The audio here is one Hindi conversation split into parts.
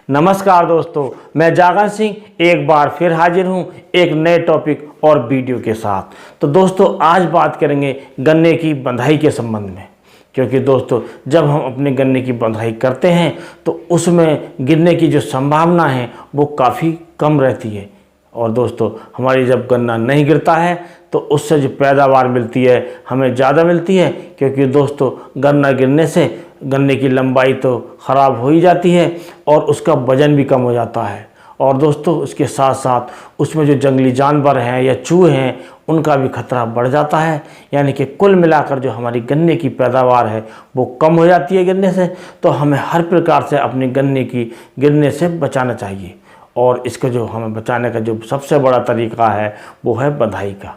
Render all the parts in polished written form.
नमस्कार दोस्तों, मैं जागन सिंह एक बार फिर हाजिर हूं एक नए टॉपिक और वीडियो के साथ। तो दोस्तों आज बात करेंगे गन्ने की बंधाई के संबंध में, क्योंकि दोस्तों जब हम अपने गन्ने की बंधाई करते हैं तो उसमें गिरने की जो संभावना है वो काफ़ी कम रहती है। और दोस्तों हमारी जब गन्ना नहीं गिरता है तो उससे जो पैदावार मिलती है हमें ज़्यादा मिलती है, क्योंकि दोस्तों गन्ना गिरने से गन्ने की लंबाई तो ख़राब हो ही जाती है और उसका वज़न भी कम हो जाता है। और दोस्तों उसके साथ साथ उसमें जो जंगली जानवर हैं या चूहे हैं उनका भी खतरा बढ़ जाता है। यानी कि कुल मिलाकर जो हमारी गन्ने की पैदावार है वो कम हो जाती है गिरने से। तो हमें हर प्रकार से अपने गन्ने की गिरने से बचाना चाहिए। और इसका जो हमें बचाने का जो सबसे बड़ा तरीका है वो है बंधाई का।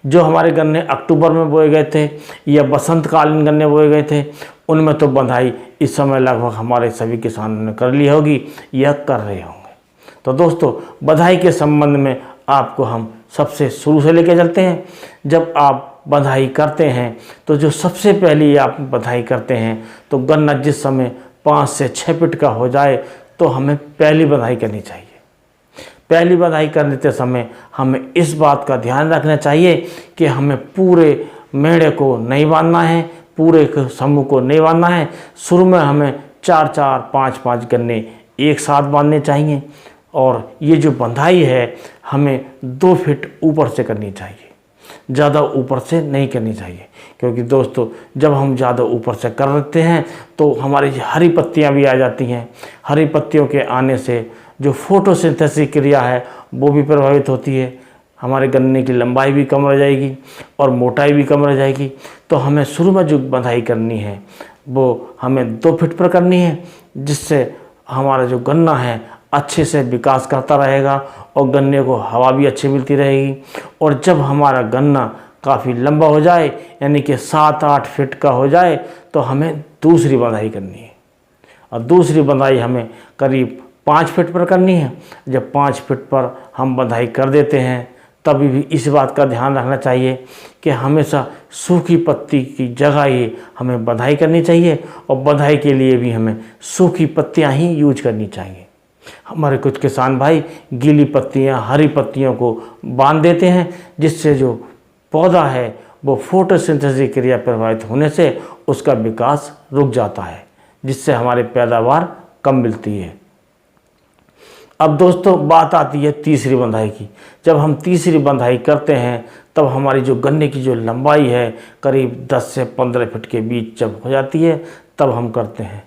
जो हमारे गन्ने अक्टूबर में बोए गए थे या बसंतकालीन गन्ने बोए गए थे उनमें तो बंधाई इस समय लगभग हमारे सभी किसानों ने कर ली होगी या कर रहे होंगे। तो दोस्तों बंधाई के संबंध में आपको हम सबसे शुरू से लेकर चलते हैं। जब आप बंधाई करते हैं तो जो सबसे पहली आप बंधाई करते हैं तो गन्ना जिस समय 5 से 6 फीट का हो जाए तो हमें पहली बंधाई करनी चाहिए। पहली बंधाई करते समय हमें इस बात का ध्यान रखना चाहिए कि हमें पूरे मेढ़े को नहीं बांधना है, पूरे समूह को नहीं बांधना है। शुरू में हमें 4-4, 5-5 गन्ने एक साथ बांधने चाहिए। और ये जो बंधाई है हमें 2 फीट ऊपर से करनी चाहिए, ज़्यादा ऊपर से नहीं करनी चाहिए। क्योंकि दोस्तों जब हम ज़्यादा ऊपर से कर लेते हैं तो हमारी हरी पत्तियां भी आ जाती हैं। हरी पत्तियों के आने से जो फोटोसिंथेसिस क्रिया है वो भी प्रभावित होती है। हमारे गन्ने की लंबाई भी कम रह जाएगी और मोटाई भी कम रह जाएगी। तो हमें शुरू में जो बंधाई करनी है वो हमें 2 फीट पर करनी है, जिससे हमारा जो गन्ना है अच्छे से विकास करता रहेगा और गन्ने को हवा भी अच्छी मिलती रहेगी। और जब हमारा गन्ना काफ़ी लंबा हो जाए यानी कि 7-8 फीट का हो जाए तो हमें दूसरी बंधाई करनी है। और दूसरी बंधाई हमें करीब 5 फीट पर करनी है। जब 5 फीट पर हम बंधाई कर देते हैं तभी भी इस बात का ध्यान रखना चाहिए कि हमेशा सूखी पत्ती की जगह ही हमें बंधाई करनी चाहिए। और बंधाई के लिए भी हमें सूखी पत्तियां ही यूज करनी चाहिए। हमारे कुछ किसान भाई गीली पत्तियां, हरी पत्तियों को बांध देते हैं, जिससे जो पौधा है वो फोटोसिंथेसिस क्रिया प्रभावित होने से उसका विकास रुक जाता है, जिससे हमारी पैदावार कम मिलती है। अब दोस्तों बात आती है तीसरी बंधाई की। जब हम तीसरी बंधाई करते हैं तब हमारी जो गन्ने की जो लंबाई है करीब 10 से 15 फीट के बीच जब हो जाती है तब हम करते हैं।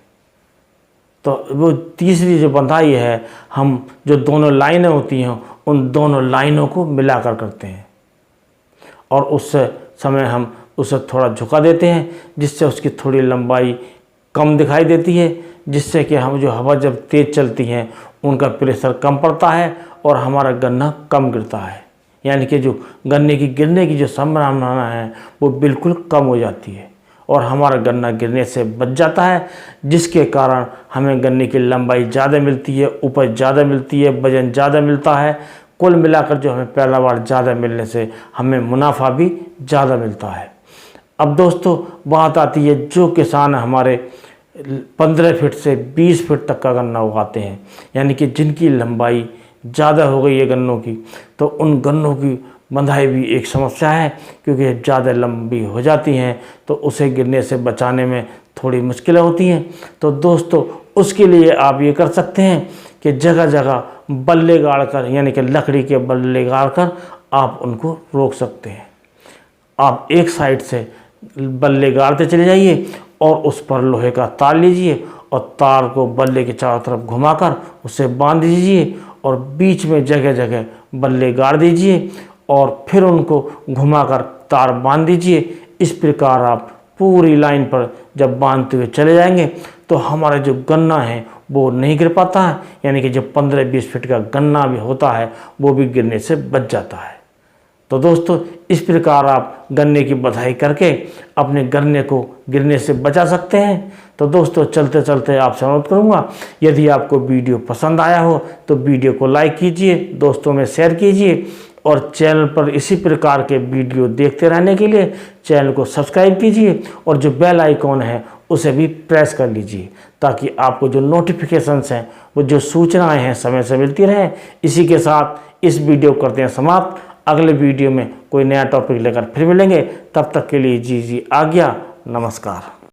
तो वो तीसरी जो बंधाई है हम जो दोनों लाइनें होती हैं उन दोनों लाइनों को मिलाकर करते हैं। और उस समय हम उसे थोड़ा झुका देते हैं, जिससे उसकी थोड़ी लंबाई कम दिखाई देती है, जिससे कि हम जो हवा जब तेज़ चलती है उनका प्रेशर कम पड़ता है और हमारा गन्ना कम गिरता है। यानी कि जो गन्ने की गिरने की जो संभावना है वो बिल्कुल कम हो जाती है और हमारा गन्ना गिरने से बच जाता है, जिसके कारण हमें गन्ने की लंबाई ज़्यादा मिलती है, उपज ज़्यादा मिलती है, वजन ज़्यादा मिलता है। कुल मिलाकर जो हमें पैदावार ज़्यादा मिलने से हमें मुनाफा भी ज़्यादा मिलता है। अब दोस्तों बात आती है जो किसान हमारे 15 फीट से 20 फीट तक का गन्ना उगाते हैं, यानी कि जिनकी लंबाई ज़्यादा हो गई है गन्नों की, तो उन गन्नों की बंधाई भी एक समस्या है, क्योंकि ज़्यादा लंबी हो जाती हैं तो उसे गिरने से बचाने में थोड़ी मुश्किलें होती हैं। तो दोस्तों उसके लिए आप ये कर सकते हैं कि जगह जगह बल्ले गाड़ कर, यानी कि लकड़ी के बल्ले गाड़ कर आप उनको रोक सकते हैं। आप एक साइड से बल्ले गाड़ते चले जाइए और उस पर लोहे का तार लीजिए और तार को बल्ले के चारों तरफ घुमाकर उसे बांध दीजिए और बीच में जगह जगह बल्ले गाड़ दीजिए और फिर उनको घुमाकर तार बांध दीजिए। इस प्रकार आप पूरी लाइन पर जब बांधते हुए चले जाएंगे तो हमारा जो गन्ना है वो नहीं गिर पाता है, यानी कि जो 15-20 फीट का गन्ना भी होता है वो भी गिरने से बच जाता है। तो दोस्तों इस प्रकार आप गन्ने की बंधाई करके अपने गन्ने को गिरने से बचा सकते हैं। तो दोस्तों चलते चलते आपसे अनुरोध करूंगा, यदि आपको वीडियो पसंद आया हो तो वीडियो को लाइक कीजिए, दोस्तों में शेयर कीजिए और चैनल पर इसी प्रकार के वीडियो देखते रहने के लिए चैनल को सब्सक्राइब कीजिए और जो बेल आइकॉन है उसे भी प्रेस कर लीजिए, ताकि आपको जो नोटिफिकेशंस हैं, वो जो सूचनाएं हैं, समय से मिलती रहें। इसी के साथ इस वीडियो को करते हैं समाप्त। अगले वीडियो में कोई नया टॉपिक लेकर फिर मिलेंगे। तब तक के लिए जी आज्ञा। नमस्कार।